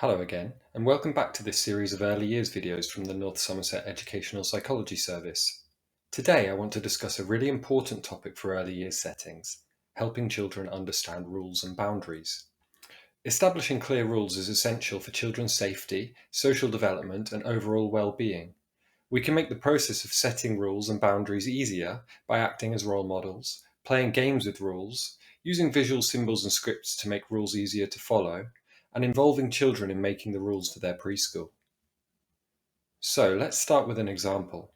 Hello again, and welcome back to this series of early years videos from the North Somerset Educational Psychology Service. Today I want to discuss a really important topic for early years settings, helping children understand rules and boundaries. Establishing clear rules is essential for children's safety, social development, and overall well-being. We can make the process of setting rules and boundaries easier by acting as role models, playing games with rules, using visual symbols and scripts to make rules easier to follow, and involving children in making the rules for their preschool. So let's start with an example.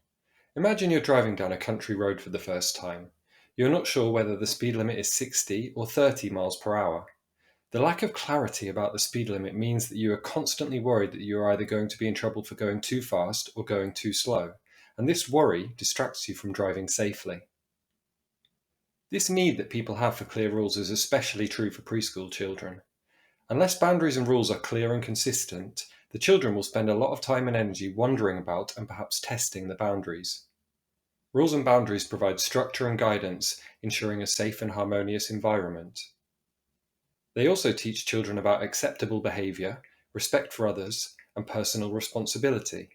Imagine you're driving down a country road for the first time. You're not sure whether the speed limit is 60 or 30 miles per hour. The lack of clarity about the speed limit means that you are constantly worried that you are either going to be in trouble for going too fast or going too slow, and this worry distracts you from driving safely. This need that people have for clear rules is especially true for preschool children. Unless boundaries and rules are clear and consistent, the children will spend a lot of time and energy wondering about and perhaps testing the boundaries. Rules and boundaries provide structure and guidance, ensuring a safe and harmonious environment. They also teach children about acceptable behaviour, respect for others, and personal responsibility.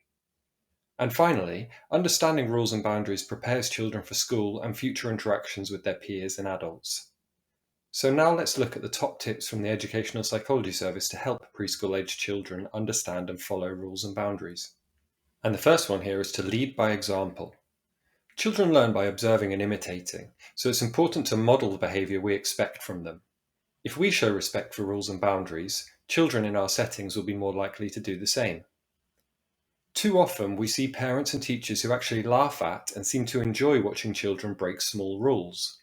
And finally, understanding rules and boundaries prepares children for school and future interactions with their peers and adults. So now let's look at the top tips from the Educational Psychology Service to help preschool-aged children understand and follow rules and boundaries. And the first one here is to lead by example. Children learn by observing and imitating, so it's important to model the behaviour we expect from them. If we show respect for rules and boundaries, children in our settings will be more likely to do the same. Too often we see parents and teachers who actually laugh at and seem to enjoy watching children break small rules,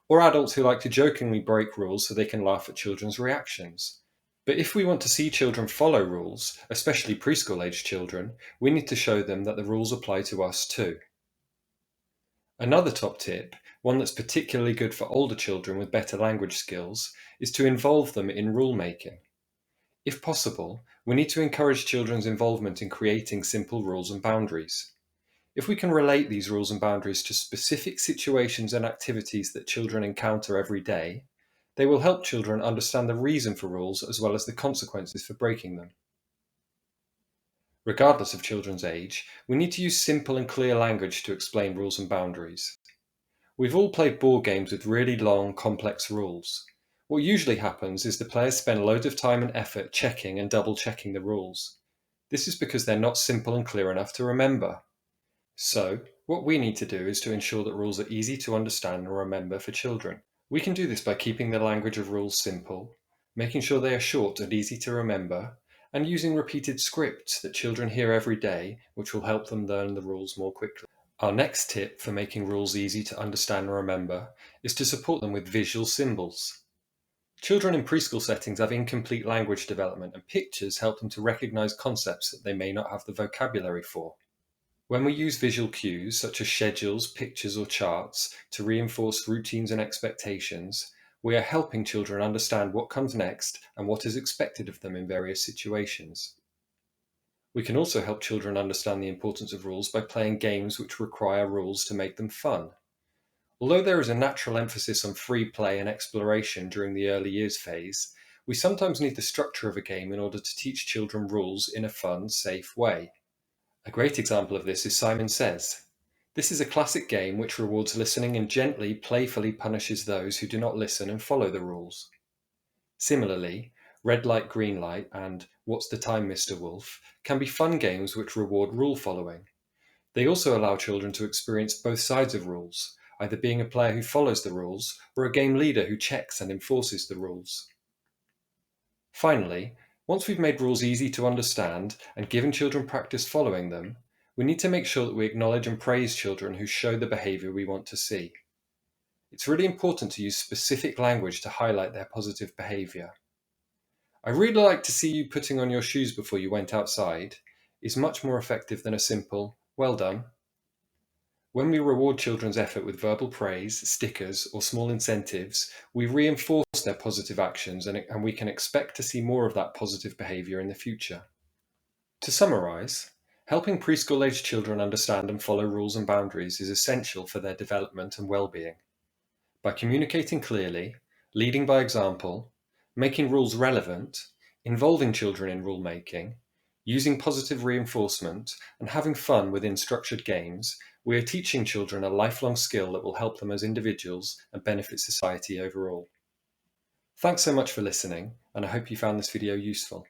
or adults who like to jokingly break rules so they can laugh at children's reactions. But if we want to see children follow rules, especially preschool-aged children, we need to show them that the rules apply to us too. Another top tip, one that's particularly good for older children with better language skills, is to involve them in rule-making. If possible, we need to encourage children's involvement in creating simple rules and boundaries. If we can relate these rules and boundaries to specific situations and activities that children encounter every day, they will help children understand the reason for rules as well as the consequences for breaking them. Regardless of children's age, we need to use simple and clear language to explain rules and boundaries. We've all played board games with really long, complex rules. What usually happens is the players spend loads of time and effort checking and double-checking the rules. This is because they're not simple and clear enough to remember. So, what we need to do is to ensure that rules are easy to understand and remember for children. We can do this by keeping the language of rules simple, making sure they are short and easy to remember, and using repeated scripts that children hear every day, which will help them learn the rules more quickly. Our next tip for making rules easy to understand and remember is to support them with visual symbols. Children in preschool settings have incomplete language development, and pictures help them to recognize concepts that they may not have the vocabulary for. When we use visual cues, such as schedules, pictures, or charts, to reinforce routines and expectations, we are helping children understand what comes next and what is expected of them in various situations. We can also help children understand the importance of rules by playing games which require rules to make them fun. Although there is a natural emphasis on free play and exploration during the early years phase, we sometimes need the structure of a game in order to teach children rules in a fun, safe way. A great example of this is Simon Says. This is a classic game which rewards listening and gently, playfully punishes those who do not listen and follow the rules. Similarly, Red Light, Green Light and What's the Time, Mr. Wolf can be fun games which reward rule following. They also allow children to experience both sides of rules, either being a player who follows the rules or a game leader who checks and enforces the rules. Finally, once we've made rules easy to understand and given children practice following them, we need to make sure that we acknowledge and praise children who show the behaviour we want to see. It's really important to use specific language to highlight their positive behaviour. "I really like to see you putting on your shoes before you went outside" is much more effective than a simple "well done." When we reward children's effort with verbal praise, stickers, or small incentives, we reinforce their positive actions and we can expect to see more of that positive behaviour in the future. To summarise, helping preschool-aged children understand and follow rules and boundaries is essential for their development and well-being. By communicating clearly, leading by example, making rules relevant, Involving children in rule-making, using positive reinforcement, and having fun within structured games, we are teaching children a lifelong skill that will help them as individuals and benefit society overall. Thanks so much for listening, and I hope you found this video useful.